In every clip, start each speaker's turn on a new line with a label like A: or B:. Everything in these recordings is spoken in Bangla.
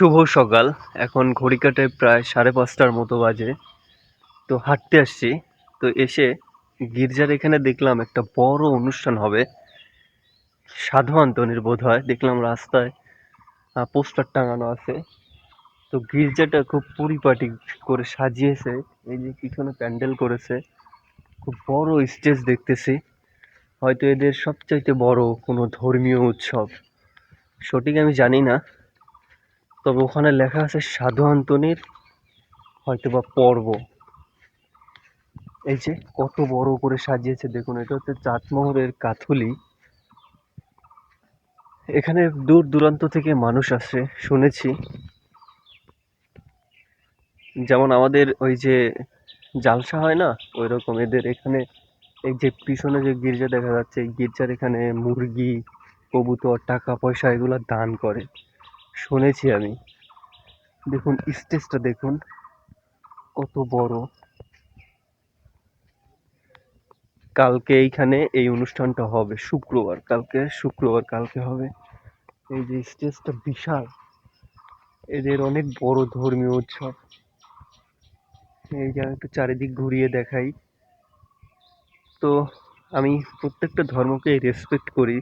A: শুভ সকাল। এখন ঘড়ি কাঁটায় প্রায় 5:30টার মতো বাজে। তো হাঁটতে আসছি। তো এসে গির্জার এখানে দেখলাম একটা বড় অনুষ্ঠান হবে। সাধু আন্তনির বোধহয়। দেখলাম রাস্তায় পোস্টার টাঙানো আছে। তো গির্জাটা খুব পরিপাটি করে সাজিয়েছে। এই যে পিছনে প্যান্ডেল করেছে। খুব বড় স্টেজ দেখতেছি। হয়তো এদের সবচাইতে বড় কোনো ধর্মীয় উৎসব। সঠিক আমি জানি না। তবে ওখানে লেখা আছে সাধু আন্তনির হয়তোবা পর্ব। এই যে কত বড় করে সাজিয়েছে দেখুন, এটা হচ্ছে চাটমোহরের কাথুলি। এখানে দূর দূরান্ত থেকে মানুষ আসে শুনেছি। যেমন আমাদের ওই যে জালসা হয় না, ওই রকম এদের এখানে। এই যে পিছনে যে গির্জা দেখা যাচ্ছে, এই গির্জার এখানে মুরগি, কবুতর, টাকা পয়সা এগুলা দান করে শুনেছি আমি। দেখুন স্টেজটা দেখুন কত বড়। কালকে এইখানে এই অনুষ্ঠানটা হবে শুক্রবার। কালকে হবে। এই যে স্টেজটা বিশাল। এদের অনেক বড় ধর্মীয় উৎসব। এই যে আমি একটু চারিদিক ঘুরিয়ে দেখাই। তো আমি প্রত্যেকটা ধর্মকেই রেসপেক্ট করি।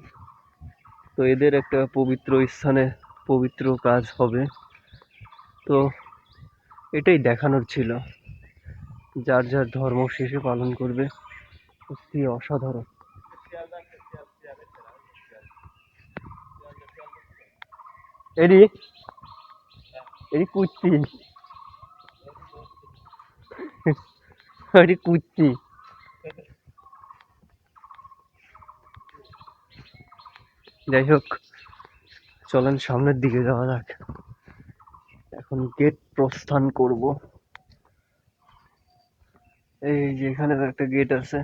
A: তো এদের একটা পবিত্র স্থানে পবিত্র কাজ হবে। তো এটাই দেখানোর ছিল। যার যার ধর্ম শেষে পালন করবে। সত্যি অসাধারণ। এরি এরি কুত্তি এরি কুত্তি। যাই হোক, চলেন সামনের দিকে যাওয়া যাক। এখন গেট প্রস্থান করব। এই যে এখানে একটা গেট আছে।